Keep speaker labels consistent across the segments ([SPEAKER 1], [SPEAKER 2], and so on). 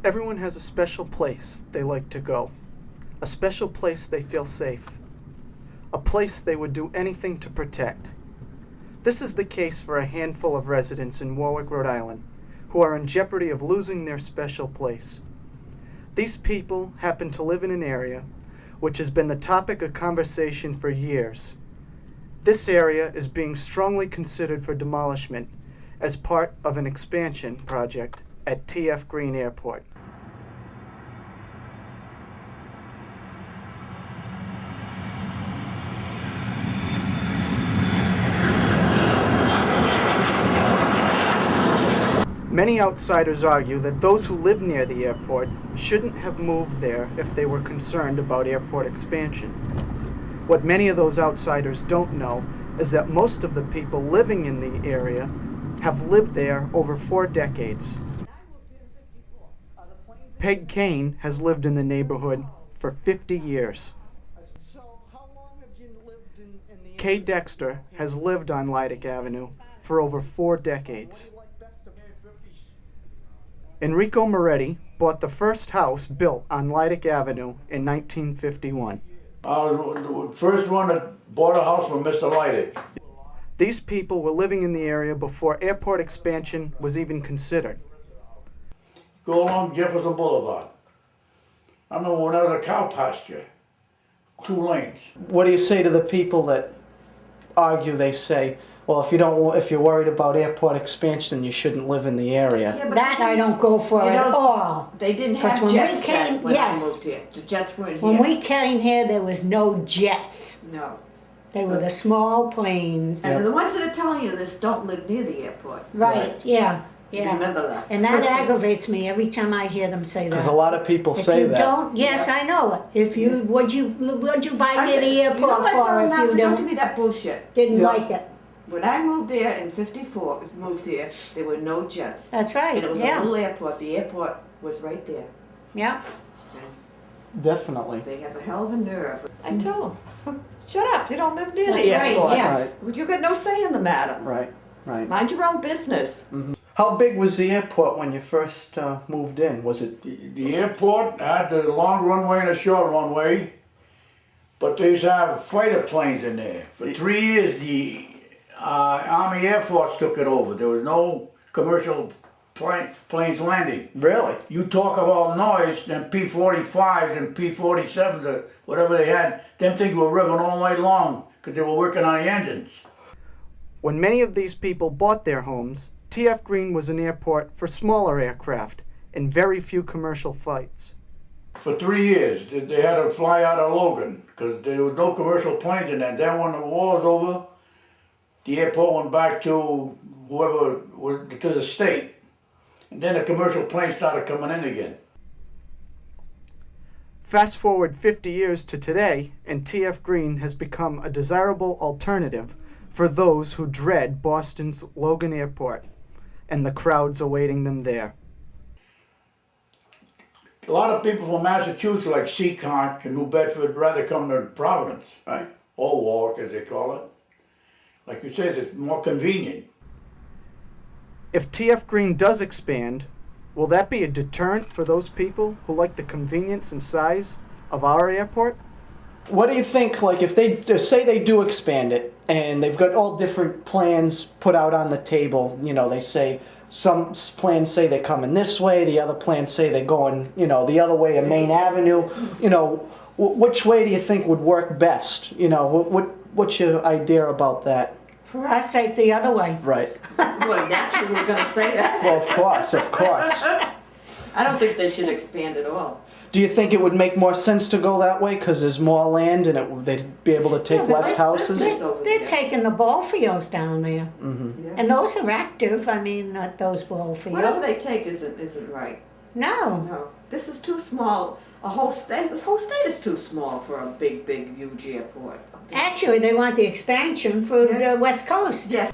[SPEAKER 1] Everyone has a special place they like to go, a special place they feel safe, a place they would do anything to protect. This is the case for a handful of residents in Warwick, Rhode Island, who are in jeopardy of losing their special place. These people happen to live in an area which has been the topic of conversation for years. This area is being strongly considered for demolishment as part of an expansion project at T.F. Green Airport. Many outsiders argue that those who live near the airport shouldn't have moved there if they were concerned about airport expansion. What many of those outsiders don't know is that most of the people living in the area have lived there over 4 decades. Peg Kane has lived in the neighborhood for 50 years. Kay Dexter has lived on Lydic Avenue for over 4 decades. Enrico Moretti bought the first house built on Lydic Avenue in 1951.
[SPEAKER 2] I was the first one that bought a house from Mr. Lydic.
[SPEAKER 1] These people were living in the area before airport expansion was even considered.
[SPEAKER 2] Go along Jefferson Boulevard. I remember when there was a cow pasture, 2 lanes.
[SPEAKER 1] What do you say to the people that argue? They say, well, if you're worried about airport expansion, you shouldn't live in the area.
[SPEAKER 3] Yeah,
[SPEAKER 4] that I don't go for at all.
[SPEAKER 3] They didn't
[SPEAKER 4] Because
[SPEAKER 3] have
[SPEAKER 4] when
[SPEAKER 3] jets
[SPEAKER 4] we came,
[SPEAKER 3] when
[SPEAKER 4] yes.
[SPEAKER 3] I moved here. The jets weren't
[SPEAKER 4] When
[SPEAKER 3] here.
[SPEAKER 4] we came here, there was no jets.
[SPEAKER 3] No.
[SPEAKER 4] They were the small planes.
[SPEAKER 3] And the ones that are telling you this don't live near the airport.
[SPEAKER 4] Right, yeah,
[SPEAKER 3] You
[SPEAKER 4] yeah.
[SPEAKER 3] remember that.
[SPEAKER 4] And that aggravates me every time I hear them say that.
[SPEAKER 1] Because a lot of people
[SPEAKER 4] If
[SPEAKER 1] say
[SPEAKER 4] you
[SPEAKER 1] that.
[SPEAKER 4] don't, yes, I know it. If you, what'd you buy
[SPEAKER 3] I
[SPEAKER 4] near
[SPEAKER 3] said,
[SPEAKER 4] the
[SPEAKER 3] you know
[SPEAKER 4] airport
[SPEAKER 3] what,
[SPEAKER 4] for if you
[SPEAKER 3] don't give
[SPEAKER 4] don't,
[SPEAKER 3] me that bullshit.
[SPEAKER 4] didn't
[SPEAKER 1] Yeah.
[SPEAKER 4] like it?
[SPEAKER 3] When I moved there in '54, moved here, there were no jets.
[SPEAKER 4] That's right,
[SPEAKER 3] And it was a
[SPEAKER 4] yeah,
[SPEAKER 3] little airport. The airport was right there.
[SPEAKER 4] yeah.
[SPEAKER 1] Definitely.
[SPEAKER 3] They have a hell of a nerve. I tell them, shut up, you don't live near
[SPEAKER 4] That's
[SPEAKER 3] the
[SPEAKER 4] right,
[SPEAKER 3] airport.
[SPEAKER 4] yeah.
[SPEAKER 1] Right,
[SPEAKER 3] You got no say in the matter.
[SPEAKER 1] right, right.
[SPEAKER 3] Mind your own business.
[SPEAKER 1] How big was the airport when you first moved in? Was it?
[SPEAKER 2] The airport had the long runway and the short runway, but they used to have fighter planes in there. For 3 years, the Army Air Force took it over. There was no commercial planes landing.
[SPEAKER 1] Really?
[SPEAKER 2] You talk about noise, then P-45s and P-47s, or whatever they had, them things were revving all night long because they were working on the engines.
[SPEAKER 1] When many of these people bought their homes, T.F. Green was an airport for smaller aircraft and very few commercial flights.
[SPEAKER 2] For 3 years, they had to fly out of Logan because there was no commercial planes in there. Then when the war was over, the airport went back to whoever was to the state. And then the commercial planes started coming in again.
[SPEAKER 1] Fast forward 50 years to today, and T.F. Green has become a desirable alternative for those who dread Boston's Logan Airport and the crowds awaiting them there.
[SPEAKER 2] A lot of people from Massachusetts, like Seekonk and New Bedford, rather come to Providence, right? Or Warwick, as they call it. Like you said, it's more convenient.
[SPEAKER 1] If T.F. Green does expand, will that be a deterrent for those people who like the convenience and size of our airport? What do you think, like, if they say they do expand it, and they've got all different plans put out on the table, you know, they say, some plans say they're coming this way, the other plans say they're going, you know, the other way to Main Avenue, you know, which way do you think would work best? You know, what's your idea about that?
[SPEAKER 4] For us, take the other way.
[SPEAKER 1] Right.
[SPEAKER 3] Well, naturally we're going to say that.
[SPEAKER 1] Well, of course, of course.
[SPEAKER 3] I don't think they should expand at all.
[SPEAKER 1] Do you think it would make more sense to go that way because there's more land and they'd be able to take
[SPEAKER 4] Yeah, but
[SPEAKER 1] less houses?
[SPEAKER 4] They're taking the ball fields down there.
[SPEAKER 1] Mm-hmm.
[SPEAKER 3] Yeah.
[SPEAKER 4] And those are active, I mean, not those ball fields.
[SPEAKER 3] Whatever they take isn't right.
[SPEAKER 4] No.
[SPEAKER 3] No, this is too small. This whole state is too small for a big, huge airport.
[SPEAKER 4] Actually, they want the expansion for the West Coast.
[SPEAKER 3] Yes.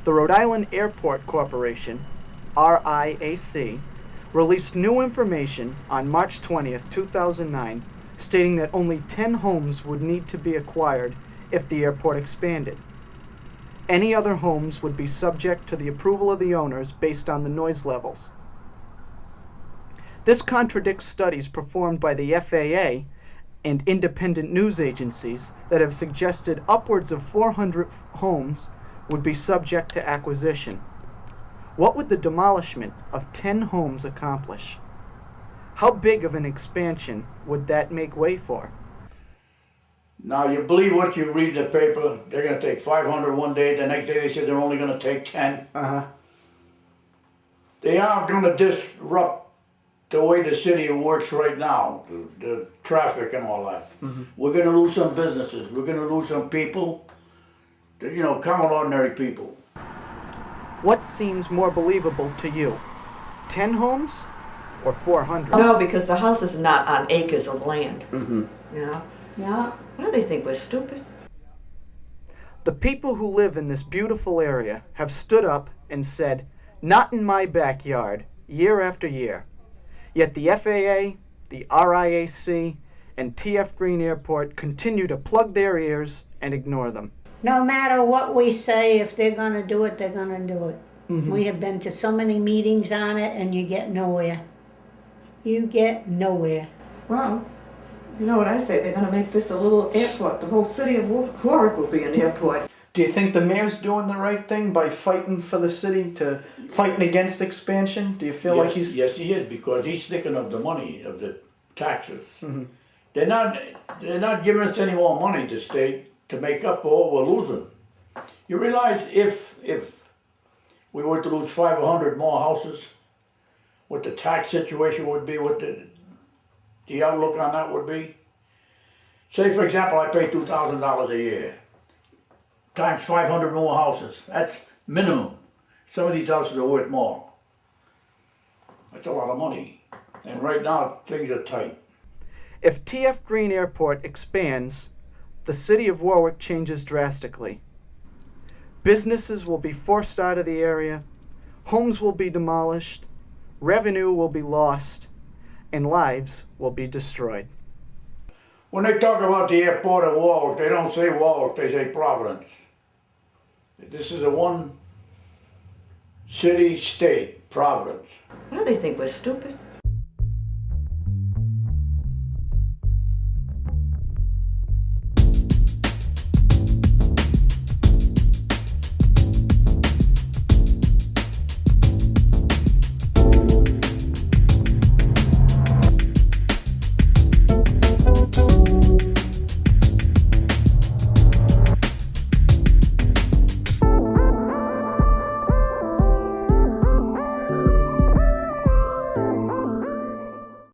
[SPEAKER 1] The Rhode Island Airport Corporation, RIAC, released new information on March 20th, 2009, stating that only 10 homes would need to be acquired if the airport expanded. Any other homes would be subject to the approval of the owners based on the noise levels. This contradicts studies performed by the FAA and independent news agencies that have suggested upwards of 400 homes would be subject to acquisition. What would the demolishment of 10 homes accomplish? How big of an expansion would that make way for?
[SPEAKER 2] Now, you believe what you read in the paper, they're gonna take 500 one day, the next day they said they're only gonna take 10. They are gonna disrupt the way the city works right now, the traffic and all that. We're gonna lose some businesses, we're gonna lose some people, you know, common ordinary people.
[SPEAKER 1] What seems more believable to you? 10 homes or 400?
[SPEAKER 3] No, because the house is not on acres of land. You know? Yeah. What do they think, we're stupid?
[SPEAKER 1] The people who live in this beautiful area have stood up and said, "Not in my backyard," year after year. Yet the FAA, the RIAC, and TF Green Airport continue to plug their ears and ignore them.
[SPEAKER 4] No matter what we say, if they're gonna do it, they're gonna do it. We have been to so many meetings on it and you get nowhere. You get nowhere.
[SPEAKER 3] Well, you know what I say, they're gonna make this a little airport. The whole city of Warwick will be an airport.
[SPEAKER 1] Do you think the mayor's doing the right thing by fighting for the city, to fighting against expansion? Do you feel like he's...
[SPEAKER 2] Yes, he is, because he's sticking up the money of the taxes. They're not giving us any more money, the state, to make up for what we're losing. You realize if we were to lose 500 more houses, what the tax situation would be, what the outlook on that would be? Say, for example, I pay $2,000 a year, times 500 more houses. That's minimum. Some of these houses are worth more. That's a lot of money. And right now, things are tight.
[SPEAKER 1] If TF Green Airport expands, the city of Warwick changes drastically. Businesses will be forced out of the area, homes will be demolished, revenue will be lost, and lives will be destroyed.
[SPEAKER 2] When they talk about the airport of Warwick, they don't say Warwick, they say Providence. This is a one city state, Providence.
[SPEAKER 3] What do they think, we're stupid?